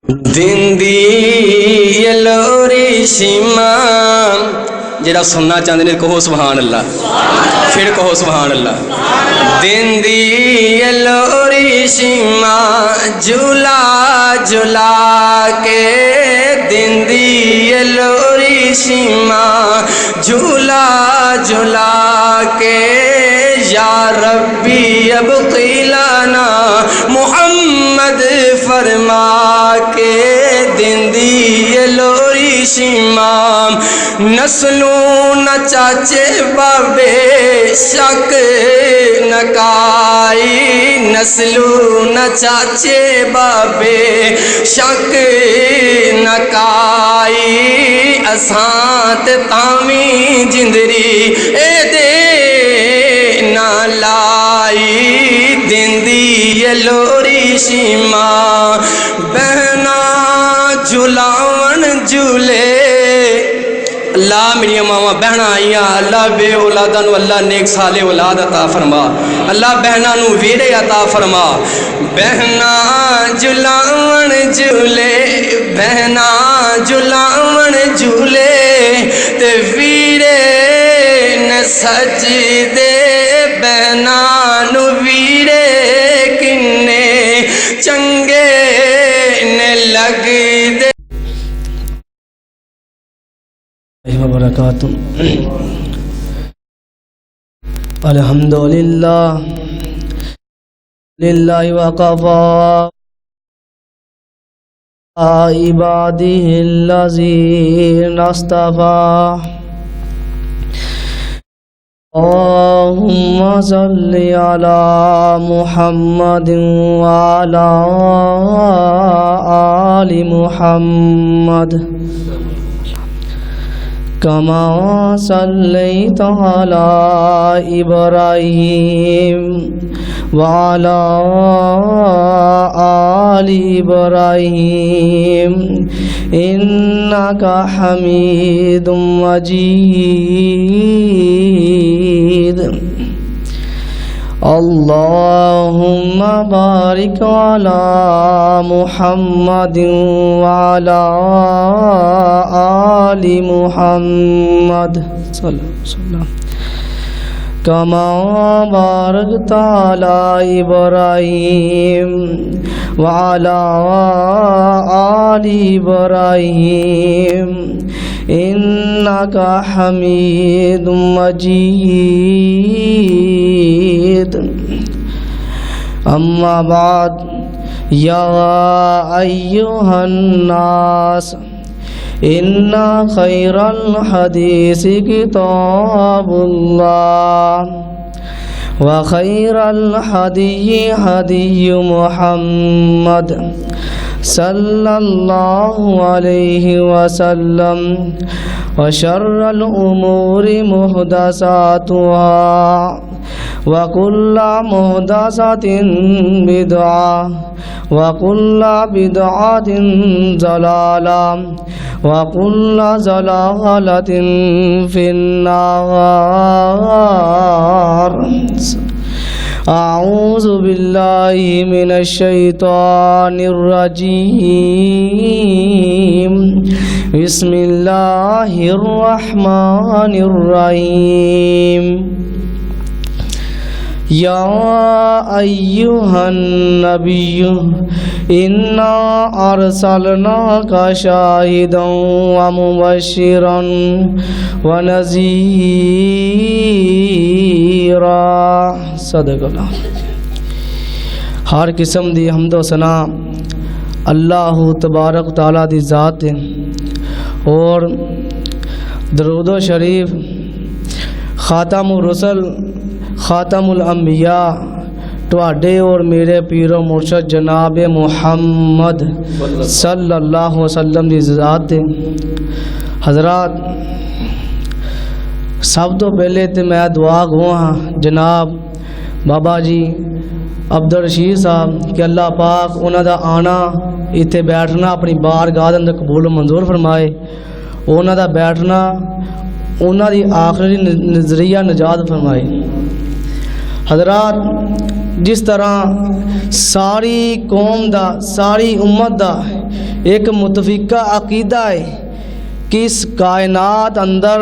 دن دی یلوری شیما جڑا سننا چاہتے ہیں کہو سبحان اللہ، پھر کہو سبحان اللہ۔ دن دی یلوری شیما جھولا جھولا کے، دن دی یلوری شیما جھولا جھولا کے، یا ربی ابقی لنا محمد فرما کے، دن دی یلوری شیما نسلوں نہ چاچے بابے شک نہ کائی، نسلوں نہ چاچے بابے شک نہ کائی، اساں تے تامی جندری اے دے نہ لائی، دن دی یلوری شیما بہنا جھلاون جھولے۔ اللہ میری ماما بہنا آئیاں، اللہ بے اولاداں نو اللہ نیک سالے اولاد عطا فرما، اللہ بہنا نو ویرے عطا فرما۔ بہنا جھلاون جھولے، بہنا جھلاون جھولے تے ویرے نے سجدے، بہنا نو ویرے کنے چنگے نے لگ دے۔ وبرکاتہ۔ الحمدللہ للہ وقفا عبادہ الذین اصطفا، اللہم صلی علی محمد وعلی آل محمد کما صلیت علی ابراہیم وعلی آل ابراہیم انک حمید مجید۔ اللہم بارک علی محمد وعلی آل محمد صلی اللہ علیہ وسلم کما بارکت علی ابراہیم وعلی آل ابراہیم انک حمید مجید۔ اما بعد، یا ایھا الناس ان خیر الحدیث کتاب اللہ وخیر الہدی ہدی محمد صلی اللہ علیہ وسلم وشر الامور محدثاتها وكل محدثة بدعة وكل بدعة ضلالة وكل ضلالة في النار۔ اعوذ باللہ من الشیطان الرجیم، بسم اللہ الرحمن الرحیم۔ یا ایھا النبی انا ارسلناک شاہدا ومبشرا ونذیرا۔ صدق اللہ۔ ہر قسم دی حمد و ثنا اللہ تبارک تعالیٰ دی ذات ہے، اور درود و شریف خاتم الرسل خاتم الانبیاء تواڈے اور میرے پیر و مرشد جناب محمد صلی اللہ علیہ وسلم دی ذات ہے۔ حضرات، سب تو پہلے تے میں دعا گو ہاں جناب بابا جی عبدالرشید صاحب کہ اللہ پاک انہاں دا آنا ایتھے بیٹھنا اپنی بارگاہ دے اندر قبول و منظور فرمائے، انہاں دا بیٹھنا انہاں دی آخری نظریہ نجات فرمائے۔ حضرات، جس طرح ساری قوم دا ساری امت دا ایک متفقہ عقیدہ ہے کہ اس کائنات اندر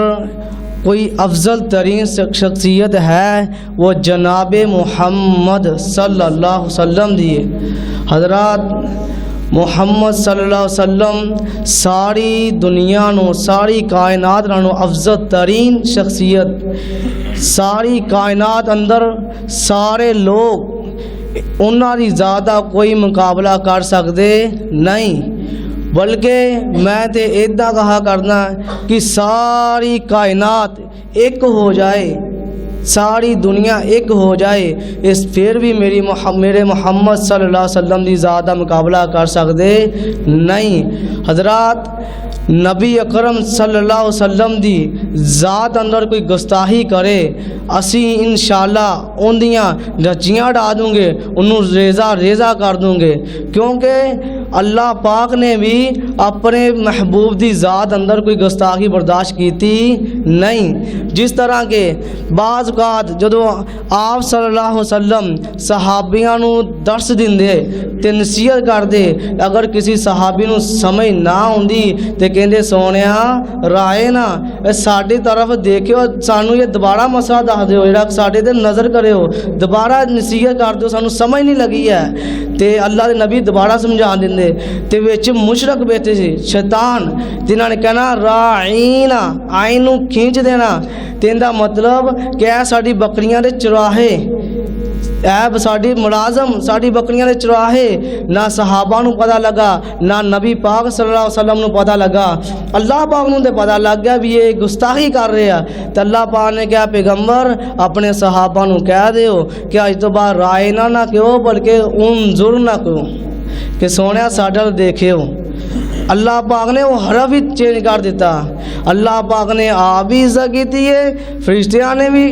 کوئی افضل ترین شخصیت ہے، وہ جناب محمد صلی اللہ علیہ وسلم دیے۔ حضرات محمد صلی اللہ علیہ وسلم ساری دنیا نو، ساری کائنات نو افضل ترین شخصیت، ساری کائنات اندر سارے لوگ انہاں دی زیادہ کوئی مقابلہ کر سکتے نہیں، بلکہ میں تے ایدہ کہا کرنا کہ ساری کائنات ایک ہو جائے، ساری دنیا ایک ہو جائے، اس پھر بھی میرے محمد صلی اللہ علیہ وسلم دی زیادہ مقابلہ کر سکتے نہیں۔ حضرات نبی اکرم صلی اللہ علیہ وسلم دی ذات اندر کوئی گستاخی کرے، اسی انشاءاللہ ان دیاں رچیاں ڈا دوں گے، انہوں ریزہ کر دوں گے، کیونکہ اللہ پاک نے بھی اپنے محبوب دی ذات اندر کوئی گستاخی برداشت کیتی نہیں۔ جس طرح کے بعض اوقات جدو آپ صلی اللہ علیہ وسلم صحابیاں نو درس دیندے تے نصیحت کردے، اگر کسی صحابی نو سمجھ نہ ہوندی تے کہندے سونیا رائے نا ساڈی طرف دیکھو، سانو یہ دوبارہ مسئلہ دس دیو، جڑا ساڈے تے نظر کریو، دوبارہ نصیحت کر دیو، سانو سمجھ نہیں لگی ہے، تے اللہ دے نبی دوبارہ سمجھا دیندے، تے وچ مشرک بیٹھے سی شیطان، جنہاں نے کہنا راعینا، عین نو کھینچ دینا، تین دا مطلب کہ اے ساڈی بکریاں دے چراہے، اے ساڈی ملازم، ساڈی بکریاں دے چراہے، نہ صحابہ نو پتہ لگا، نہ نبی پاک صلی اللہ علیہ وسلم نو پتہ لگا، اللہ پاک نو تے پتہ لگ گیا بھی یہ گستاخی کر رہے ہیں، تے اللہ پاک نے کہا پیغمبر اپنے صحابہ نو کہہ دیو کہ اج تو بعد رائے نہ کہو بلکہ انظر نہ کہو، کہ سونے ساڈا دیکھو۔ اللہ پاک نے وہ حرف ہی چینج کر دیتا، اللہ پاک نے آپ بھی عزت کی ہے، فرشتیاں نے بھی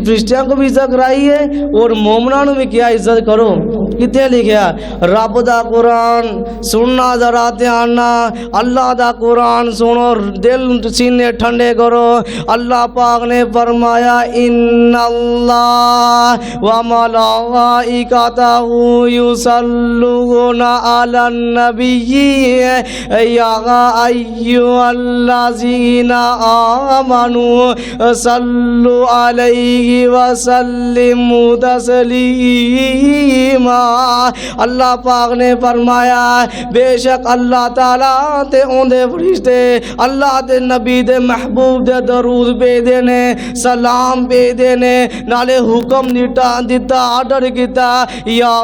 فرشتیاں کو بھی عزت کرائی ہے، اور مومنوں نے بھی کیا عزت کرو۔ کتنے لکھیا رب دا قرآن سننا ذرا دھیان نہ، اللہ دا قرآن سنو دل سینے ٹھنڈے کرو۔ اللہ پاک نے فرمایا ان اللہ و ملائکتہ یصلون علی النبی یا ایھا الذین آمنوا صلوا علیہ وسلموا تسلیما۔ اللہ پاک نے فرمایا بے شک اللہ تعالیٰ تے اون دے فرشتے اللہ دے نبی دے محبوب دے درود پہ دینے، سلام پہ دینے، نالے حکم دیتا آرڈر کیتا یا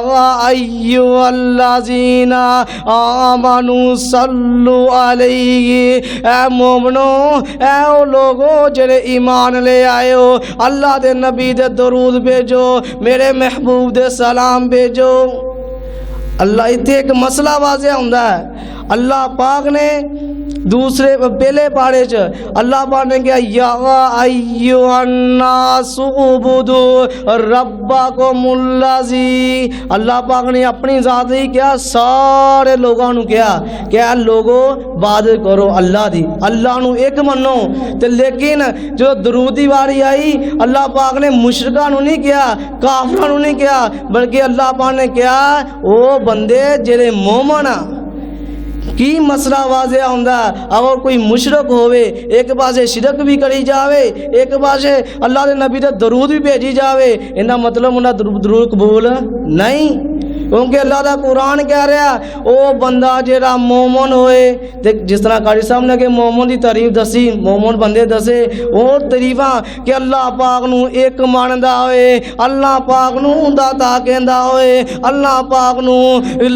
ایھا الذین آمنوا صلوا علیہ، اے مومنو اے او لوگو جڑے ایمان لے آئے ہو، اللہ دے نبی دے درود بھیجو، میرے محبوب دے سلام بھیجو۔ اللہ اتنے ایک مسئلہ واضح ہوتا ہے، اللہ پاک نے دوسرے پہلے پارے چ اللہ پاک نے کہا یا ایھا الناس اعبدوا ربکم الذی، اللہ پاک نے اپنی ذات ہی کیا سارے لوگوں نے کیا کہ اے لوگو عبادت کرو اللہ دی، اللہ نو ایک منو۔ تے لیکن جو درودی واری آئی اللہ پاک نے مشرکاں نو نہیں کیا، کافراں نو نہیں کیا، بلکہ اللہ پاک نے کیا او بندے جڑے مومن کی مسئلہ واضح ہوندہ ہے۔ اگر کوئی مشرک ہوئے ایک پاسے شرک بھی کری جاوے، ایک پاسے اللہ دے نبی دے درود بھی بھیجی جاوے، انہا مطلب انہا درود قبول نہیں، کیونکہ اللہ دا قرآن کہہ رہا او بندہ جیڑا مومن ہوئے، جس طرح قاری صاحب نے کہ مومن دی تعریف دسی، مومن بندے دسے اور تعریفاں کہ اللہ پاک نو ایک ماندا ہوئے، اللہ پاک نو داتا کہندا ہوئے، اللہ پاک نو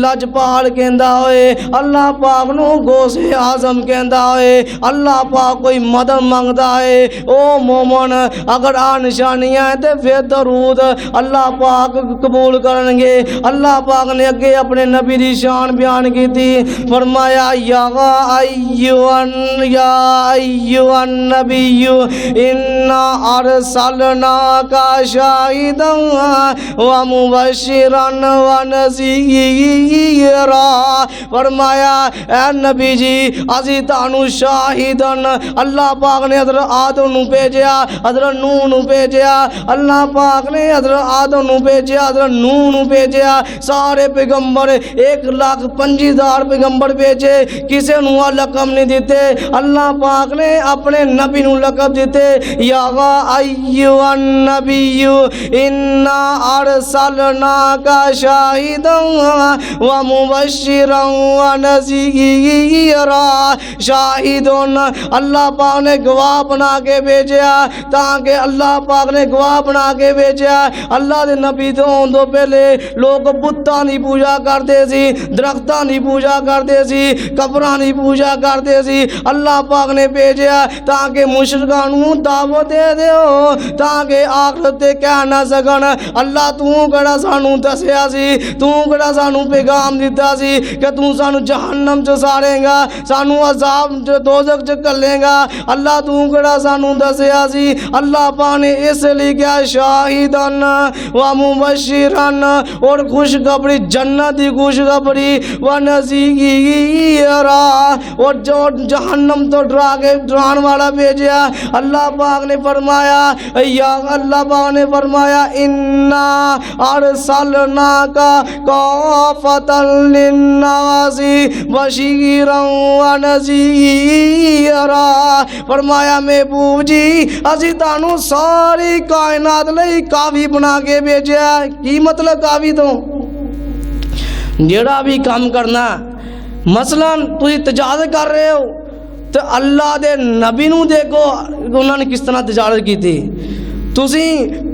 لجپال کہندا ہوئے، اللہ پاک نو غوث اعظم کہندا ہوئے، اللہ پاک کوئی مدد منگدا ہے، او مومن اگر آ نشانیاں تے پھر درود اللہ پاک قبول کرن گے۔ اللہ پاک نے اگے اپنے نبی دی شان بیان کی تھی، فرمایا یا ایھا النبی انا ارسلناک شاہدا ومبشرا ونذیرا، فرمایا اے نبی جی اسی تانوں شاہدن، اللہ پاک نے حضرت آدم نو بھیجیا، حضرت نوح نو بھیجیا، اللہ پاک نے حضرت آدم نو بھیجیا، حضرت نوح نو بھیجیا، سارے پیغمبر 1,25,000 پیغمبر بھیجے، کسے نو لقب نہیں دیتے، اللہ پاک نے اپنے نبی نو لقب دیتے، یا ایھا النبی انا ارسلناک شاہدا ومبشرا ونذیرا۔ شاہدون، اللہ پاک نے گواہ بنا کے بھیجا، تاکہ اللہ پاک نے گواہ بنا کے بھیجا۔ اللہ دے نبی تو پہلے لوگ بتاں دی پوجا کرتے سی، درختاں دی پوجا کرتے سی، قبراں دی پوجا کرتے سی۔ اللہ پاک نے بھیجا تاکہ مشرکاں نو دعوت دے دیو، تاکہ آخرت تے کہہ نہ سکن اللہ تو کڑا سانو دسیا سی، تو کڑا سانو پیغام دیتا سی کہ تو سانو جہنم چ ساڑے گا، سانو عذاب دوزخ چ کلے گا، اللہ تو کڑا سانو دسیا سی۔ اللہ پاک نے اس لیے کیا شاہدن و مبشرن، اور خوشخبری جنت کی خوشخبری، و نذیرا، اور جو جہنم تو ڈران والا بھیجا۔ اللہ پاک نے فرمایا، اللہ پاک نے فرمایا انا ارسلناک کافۃ للناس بشیرا و نذیرا۔ فرمایا محبوب جی اسی تانوں ساری کائنات لئی کافی بنا کے بھیجا۔ کی مطلب کافی تو جڑا بھی کام کرنا، مثلا تسی تجارت کر رہے ہو تو اللہ دے نبی نو دیکھو انہوں نے کس طرح تجارت کی تھی۔ تسی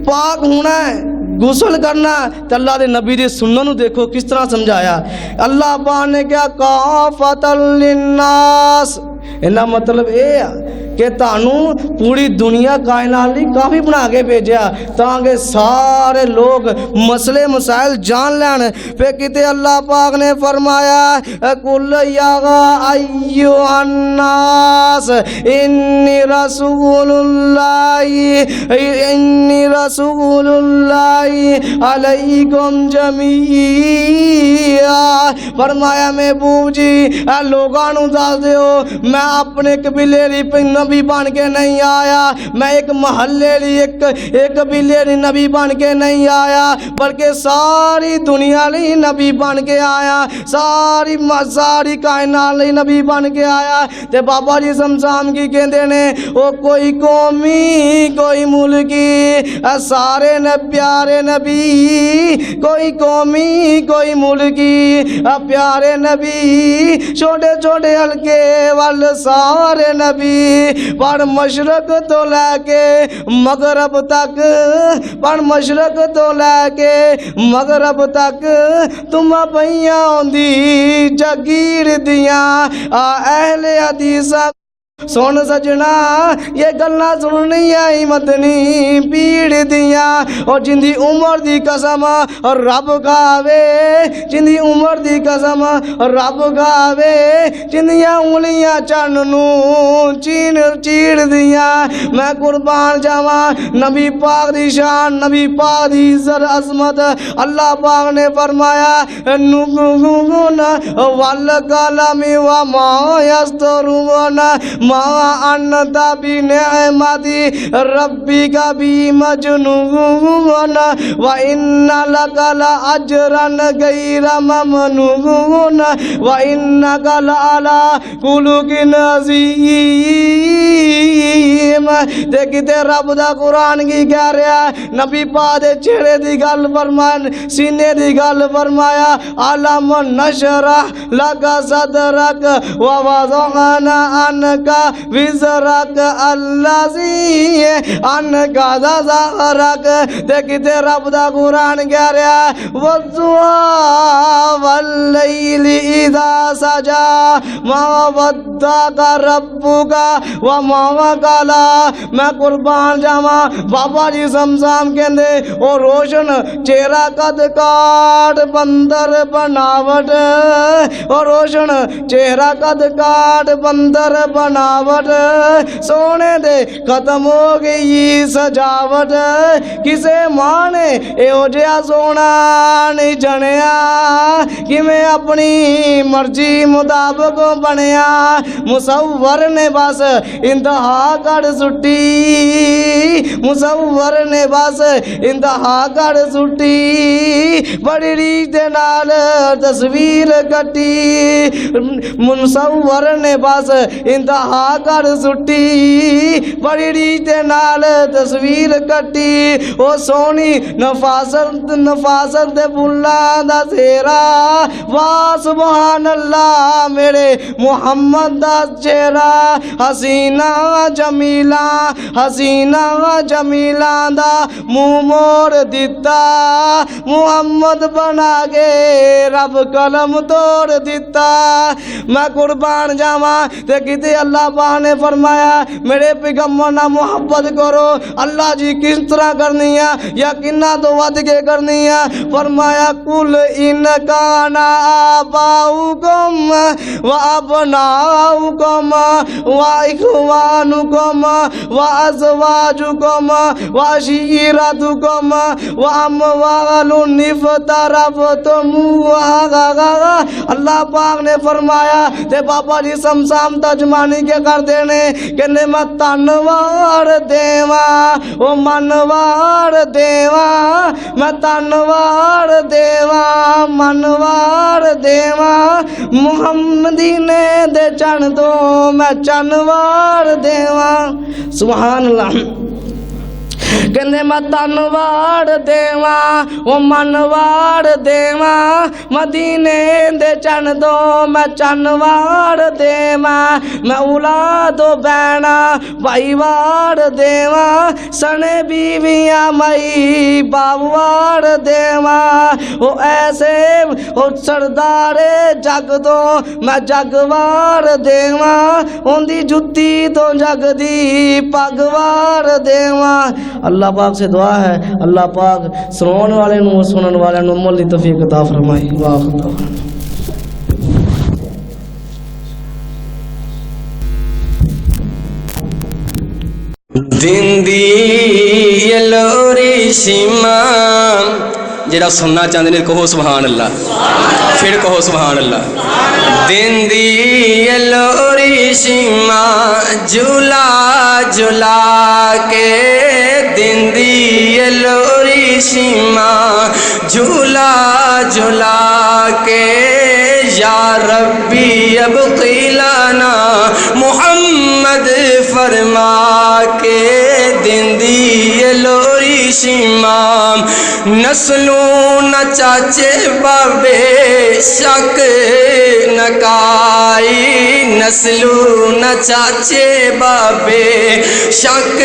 پاک ہونا ہے، غسل کرنا تو اللہ دے نبی دی سنت نو دیکھو کس طرح سمجھایا۔ اللہ پاک نے کیا کافۃ للناس، انہا مطلب اے کہ تانوں پوری دنیا کائنات لی کافی بنا کے بھیجا تاکہ سارے لوگ مسئلے مسائل جان لین۔ پھر کتے اللہ پاک نے فرمایا قل یا ایھا الناس انی رسول اللہ علیکم جمیعا۔ فرمایا محبوب جی لوگاں نو دس دیو میں اپنے قبیلے لی نبی بن کے نہیں آیا، میں ایک محلے لی ایک قبیلے لی نبی بن کے نہیں آیا، بلکہ ساری دنیا لی نبی بن کے آیا، ساری کائنات لی نبی بن کے آیا۔ تے بابا جی سمسام کی کہندے نے او کوئی قومی کوئی ملکی سارے پیارے نبی، کوئی قومی کوئی ملکی پیارے نبی، چھوٹے چھوٹے ہلکے وال سارے نبی، پر مشرق تو لے کے مغرب تک، پر مشرق تو لے کے مغرب تک تم پئیاں ہوندی جگیر دیاں اہل حدیث۔ سن سجنا یہ گلنا سننی آئی مدنی پیڑ دیاں، اور جن دی عمر دی قسم رب کھاوے، جن دی عمر دی قسم رب کھاوے، جن دیاں انگلیاں چن نو چیڑ دیاں۔ میں قربان جاواں نبی پاک دی شان، نبی پاک دی عزت عظمت۔ اللہ پاک نے فرمایا نُّن والقلم وما یسطرون ما انت بنعمت ربک بمجنون وان لک لاجرا غیر ممنون وانک لعلی خلق عظیم۔ دیکھتے رب دا قرآن کی کہہ رہا ہے، نبی پاک دے چہرے دی گل فرمایا، سینے دی گل فرمایا علم نشرح لک صدرک ووضعنا عنک وزرک الذی عنک ظہرک۔ دیکھتے رب دا قرآن کہہ رہا ہے والضحیٰ واللیل اذا سجا ما ودعک ربک وما قلی۔ میں قربان جاواں بابا جی سمسام کہندے او روشن چہرہ قد کاٹ بندر بناوٹ، او روشن چہرہ قد کاٹ بندر بناوٹ، بناوٹ سونے دے ختم ہو گئی سجاوٹ کسے ماں نے ایہو جہا سونا نہیں جنیا کہ میں اپنی مرضی مطابق بنیا مصور نے بس انتہا کر سٹی مصور نے بس انتہا کر سٹی بڑی ریت دے نال تصویر کٹی مصور نے بس انتہا کر سٹی بڑی ریت دے نال تصویر کٹی او سونی نفاست دے بھلاں دا سیرا واہ سبحان اللہ میرے محمد دا چہرہ حسینہ جمیلہ دا منہ موڑ دیتا محمد بنا کے رب قلم توڑ دیتا میں قربان جاواں تے کتے اللہ پاک نے فرمایا میرے پیغمبر نہ محبت کرو اللہ جی کس طرح کرنی ہے یا کنہ تو ود کے کرنی ہے فرمایا کل ان کان آباؤکم و ابناؤکم و اخوانکم و ازواجکم و عشیرتکم و اموال افترفتموها اللہ پاک نے فرمایا تے بابا جی سمسام ترجمانی کے کر دینے کہ میں تنوار دیواں او منوار دیواں میں تنوار دیواں منوار دیواں محمدینے دے چن تو میں چنوار دیواں سبحان اللہ کہندے میں تنوار دیواں او منوار دیواں مدینے دے چن دو میں چنوار دیواں میں اولاد و بہنا بھائی وار دیواں سنے بیویاں مئی باوار دیواں او ایسے او سردار جگ دو میں جگوار دیواں اوندی جتی تو جگ دی پگوار دیواں اللہ پاک سے دعا ہے اللہ پاک سنون والے نو سنن والے نو عمل دی توفیق عطا فرمائے واہ خدا دن دی یلوری شیما جڑا سننا چاہتے ہیں کہو سبحان اللہ پھر کہو سبحان اللہ دن دی یلوری شیما جھولا جھولا کے دن دی یلوری شیما جھولا جھولا کے یا ربی اب قیلانا محمد فرما کے دن دی یلوری شیما نسلوں نہ چاچے بابے شک نہ کائی نسلوں نہ چاچے بابے شک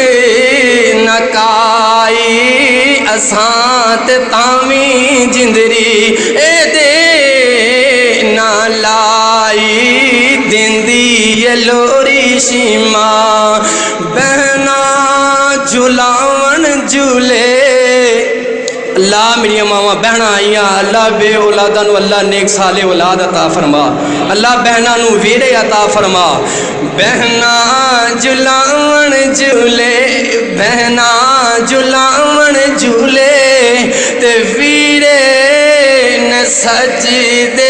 نہ کائی اسانت تامی جندری اے دے نہ لائی دن دی یلوری شیما بہنا جھلاون جھولے اللہ میری ماما بہنا آئیاں اللہ بے اولاداں نو اللہ نیک سالے اولاد عطا فرما اللہ بہنا نو ویرے عطا فرما بہنا جھلاون جھولے بہنا جھلاون جھولے تے ویرے نے سجدے